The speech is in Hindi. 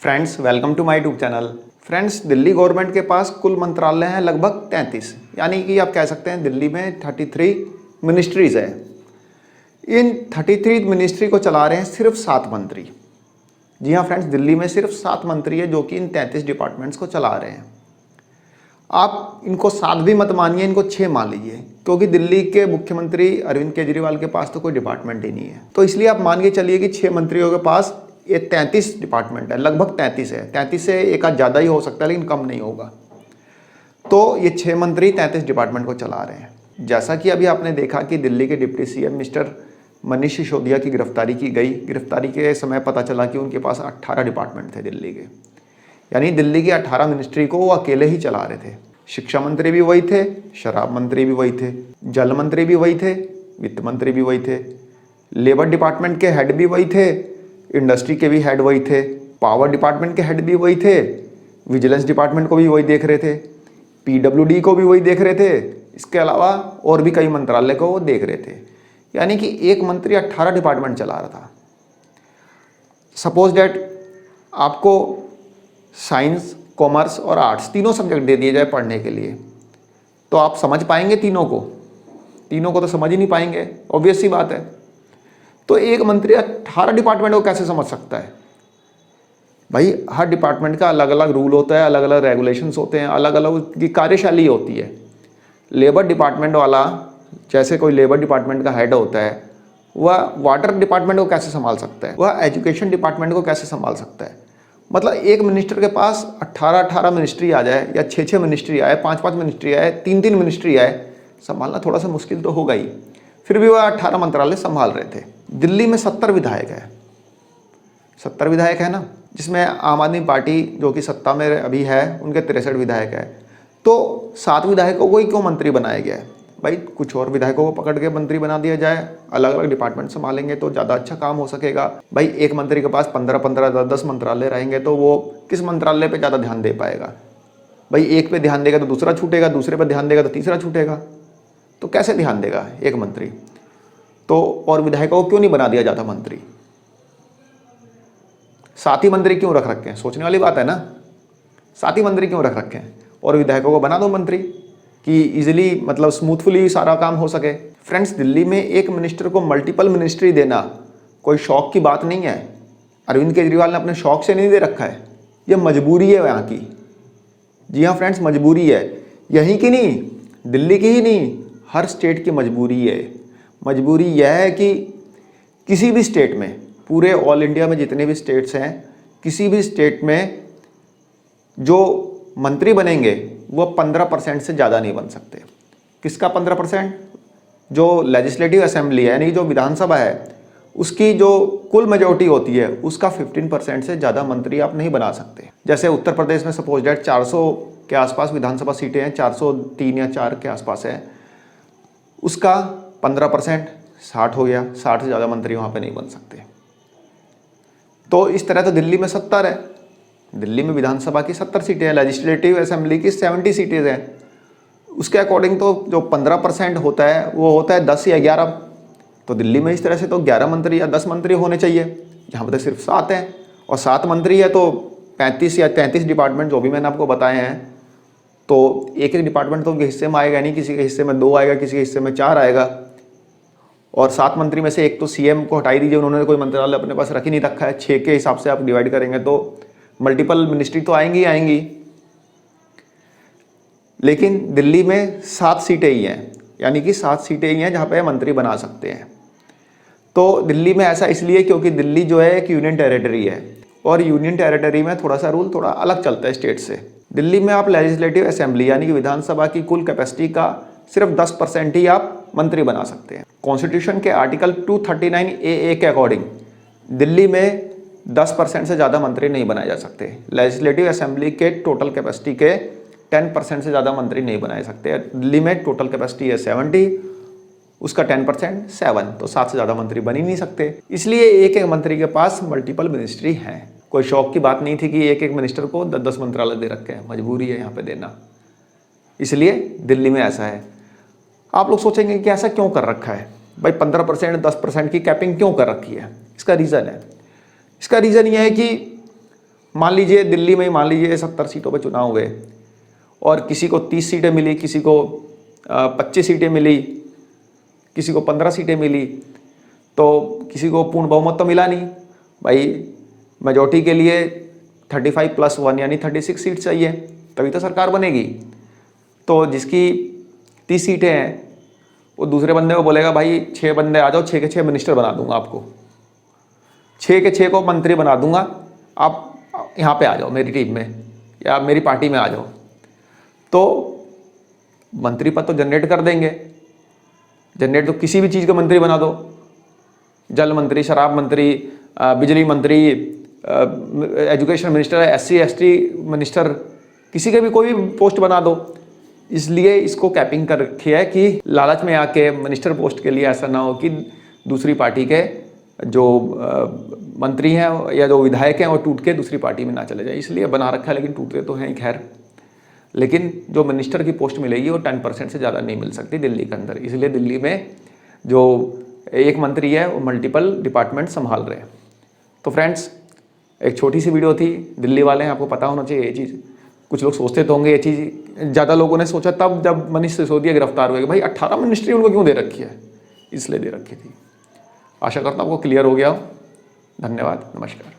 Friends, welcome to my YouTube channel. Friends, Delhi government के पास कुल मंत्रालय हैं लगभग 33, यानी कि आप कह सकते हैं दिल्ली में 33 मिनिस्ट्रीज है। इन 33 मिनिस्ट्री को चला रहे हैं सिर्फ 7 मंत्री। जी हाँ फ्रेंड्स, दिल्ली में सिर्फ 7 मंत्री है जो कि इन 33 डिपार्टमेंट्स को चला रहे हैं। आप इनको 7 भी मत मानिए, इनको 6 मान लीजिए, क्योंकि दिल्ली के मुख्यमंत्री अरविंद केजरीवाल के पास तो कोई डिपार्टमेंट ही नहीं है। तो इसलिए आप मान के चलिए कि 6 मंत्रियों के पास ये 33 डिपार्टमेंट है, लगभग 33 है। 33 से एक आध ज़्यादा ही हो सकता है, लेकिन कम नहीं होगा। तो ये 6 मंत्री 33 डिपार्टमेंट को चला रहे हैं। जैसा कि अभी आपने देखा कि दिल्ली के deputy CM mister Manish Sisodia की गिरफ्तारी की गई। गिरफ्तारी के समय पता चला कि उनके पास 18 डिपार्टमेंट थे दिल्ली के, यानी दिल्ली की 18 मिनिस्ट्री को वो अकेले ही चला रहे थे। शिक्षा मंत्री भी वही थे, शराब मंत्री भी वही थे, जल मंत्री भी वही थे, वित्त मंत्री भी वही थे, लेबर डिपार्टमेंट के हेड भी वही थे, इंडस्ट्री के भी हेड वही थे, पावर डिपार्टमेंट के हेड भी वही थे, विजिलेंस डिपार्टमेंट को भी वही देख रहे थे, पीडब्ल्यूडी को भी वही देख रहे थे। इसके अलावा और भी कई मंत्रालय को वो देख रहे थे, यानी कि एक मंत्री 18 डिपार्टमेंट चला रहा था। सपोज डैट आपको साइंस, कॉमर्स और आर्ट्स तीनों सब्जेक्ट दे दिए जाए पढ़ने के लिए, तो आप समझ पाएंगे तीनों को? तीनों को तो समझ ही नहीं पाएंगे, ऑब्वियस सी बात है। तो एक मंत्री 18 डिपार्टमेंट को कैसे समझ सकता है? भाई, हर डिपार्टमेंट का अलग अलग रूल होता है, अलग अलग रेगुलेशंस होते हैं, अलग अलग उसकी कार्यशैली होती है। लेबर डिपार्टमेंट वाला, जैसे कोई लेबर डिपार्टमेंट का हेड होता है, वह वाटर डिपार्टमेंट को कैसे संभाल सकता है? वह एजुकेशन डिपार्टमेंट को कैसे संभाल सकता है? मतलब एक मिनिस्टर के पास 18 मिनिस्ट्री आ जाए, या 6 मिनिस्ट्री आए, 5 मिनिस्ट्री आए, 3 मिनिस्ट्री आए, संभालना थोड़ा सा मुश्किल तो होगा ही। फिर भी वह 18 मंत्रालय संभाल रहे थे। दिल्ली में 70 विधायक है। 70 विधायक है ना, जिसमें आम आदमी पार्टी जो कि सत्ता में अभी है, उनके 63 विधायक है। तो 7 विधायकों को ही क्यों मंत्री बनाया गया है? भाई, कुछ और विधायकों को पकड़ के मंत्री बना दिया जाए, अलग अलग डिपार्टमेंट संभालेंगे तो ज़्यादा अच्छा काम हो सकेगा। भाई, एक मंत्री के पास 15 10 मंत्रालय रहेंगे तो वो किस मंत्रालय पे ज़्यादा ध्यान दे पाएगा? भाई, एक पे ध्यान देगा तो दूसरा छूटेगा, दूसरे पे ध्यान देगा तो तीसरा छूटेगा, तो कैसे ध्यान देगा एक मंत्री? तो और विधायकों को क्यों नहीं बना दिया जाता मंत्री? 7 ही मंत्री क्यों रख रखे हैं? सोचने वाली बात है ना। 7 ही मंत्री क्यों रख रखे हैं? और विधायकों को बना दो मंत्री कि इजीली, मतलब स्मूथफुली सारा काम हो सके। फ्रेंड्स, दिल्ली में एक मिनिस्टर को मल्टीपल मिनिस्ट्री देना कोई शौक की बात नहीं है। अरविंद केजरीवाल ने अपने शौक से नहीं दे रखा है, ये मजबूरी है यहाँ की। जी हाँ फ्रेंड्स, मजबूरी है। यहीं की नहीं, दिल्ली की ही नहीं, हर स्टेट की मजबूरी है। मजबूरी यह है कि किसी भी स्टेट में, पूरे ऑल इंडिया में जितने भी स्टेट्स हैं, किसी भी स्टेट में जो मंत्री बनेंगे वो 15% से ज़्यादा नहीं बन सकते। किसका 15%? जो लेजिस्लेटिव असेंबली है, यानी जो विधानसभा है, उसकी जो कुल मेजॉरिटी होती है, उसका 15% से ज़्यादा मंत्री आप नहीं बना सकते। जैसे उत्तर प्रदेश में सपोज डेट 400 के आसपास विधानसभा सीटें हैं, 403 या 4 के आसपास है, उसका 15% 60 हो गया। 60 से ज़्यादा मंत्री वहाँ पे नहीं बन सकते। तो इस तरह तो दिल्ली में 70 है। दिल्ली में विधानसभा की 70 सीटें हैं, लेजिस्लेटिव असेंबली की 70 सीटें हैं। उसके अकॉर्डिंग तो जो 15% होता है वो होता है 10 या 11। तो दिल्ली में इस तरह से तो 11 मंत्री या 10 मंत्री होने चाहिए, यहाँ पर तो सिर्फ 7 हैं। और 7 मंत्री है तो 35 या 33 डिपार्टमेंट जो भी मैंने आपको बताए हैं, तो एक एक डिपार्टमेंट तो उनके हिस्से में आएगा नहीं, किसी के हिस्से में 2 आएगा, किसी के हिस्से में 4 आएगा। और 7 मंत्री में से एक तो सीएम को हटाई दीजिए, उन्होंने कोई मंत्रालय अपने पास रख ही नहीं रखा है। 6 के हिसाब से आप डिवाइड करेंगे तो मल्टीपल मिनिस्ट्री तो आएंगी ही आएंगी। लेकिन दिल्ली में 7 सीटें ही हैं, यानी कि 7 सीटें ही हैं जहाँ पे मंत्री बना सकते हैं। तो दिल्ली में ऐसा इसलिए क्योंकि दिल्ली जो है एक यूनियन टेरिटरी है, और यूनियन टेरिटरी में थोड़ा सा रूल थोड़ा अलग चलता है स्टेट से। दिल्ली में आप लेजिस्लेटिव असेंबली, यानी कि विधानसभा की कुल कैपेसिटी का सिर्फ 10% ही आप मंत्री बना सकते हैं। कॉन्स्टिट्यूशन के आर्टिकल 239 AA के अकॉर्डिंग दिल्ली में 10% से ज़्यादा मंत्री नहीं बनाए जा सकते। लेजिस्लेटिव असेंबली के टोटल कैपेसिटी के 10% से ज़्यादा मंत्री नहीं बनाए सकते। दिल्ली में टोटल कैपेसिटी है 70, उसका 10% 7, तो 7 से ज़्यादा मंत्री बन ही नहीं सकते। इसलिए एक एक मंत्री के पास मल्टीपल मिनिस्ट्री हैं। कोई शौक की बात नहीं थी कि एक एक मिनिस्टर को 10 मंत्रालय दे रखे हैं, मजबूरी है यहाँ पे देना, इसलिए दिल्ली में ऐसा है। आप लोग सोचेंगे कि ऐसा क्यों कर रखा है? भाई 15% 10% की कैपिंग क्यों कर रखी है? इसका रीज़न है, इसका रीज़न यह है कि मान लीजिए दिल्ली में ही मान लीजिए 70 सीटों पे चुनाव हुए और किसी को 30 सीटें मिली, किसी को 25 सीटें मिली, किसी को 15 सीटें मिली, तो किसी को पूर्ण बहुमत तो मिला नहीं भाई। मेजॉरिटी के लिए 35+1 यानी 36 सीट चाहिए, तभी तो सरकार बनेगी। तो जिसकी 30 सीटें हैं वो दूसरे बंदे को बोलेगा भाई 6 बंदे आ जाओ, 6 के 6 मिनिस्टर बना दूंगा आपको, 6 के 6 को मंत्री बना दूंगा, आप यहाँ पे आ जाओ मेरी टीम में या मेरी पार्टी में आ जाओ। तो मंत्री पद तो जनरेट कर देंगे, जनरेट तो किसी भी चीज़ का मंत्री बना दो, जल मंत्री, शराब मंत्री, बिजली मंत्री, education minister, SC ST minister, किसी के भी कोई भी पोस्ट बना दो। इसलिए इसको कैपिंग कर रखी है कि लालच में आके मिनिस्टर पोस्ट के लिए ऐसा ना हो कि दूसरी पार्टी के जो मंत्री हैं या जो विधायक हैं वो टूट के दूसरी पार्टी में ना चले जाए, इसलिए बना रखा है। लेकिन टूटते तो हैं खैर, लेकिन जो मिनिस्टर की पोस्ट मिलेगी वो 10% से ज़्यादा नहीं मिल सकती दिल्ली के अंदर। इसलिए दिल्ली में जो एक मंत्री है वो मल्टीपल डिपार्टमेंट संभाल रहे हैं। तो फ्रेंड्स, एक छोटी सी वीडियो थी, दिल्ली वाले हैं, आपको पता होना चाहिए ये चीज़। कुछ लोग सोचते तो होंगे ये चीज़, ज़्यादा लोगों ने सोचा तब जब मनीष सिसोदिया गिरफ्तार हुए कि भाई 18 मिनिस्ट्री उनको क्यों दे रखी है, इसलिए दे रखी थी। आशा करता हूँ आपको क्लियर हो गया हो। धन्यवाद, नमस्कार।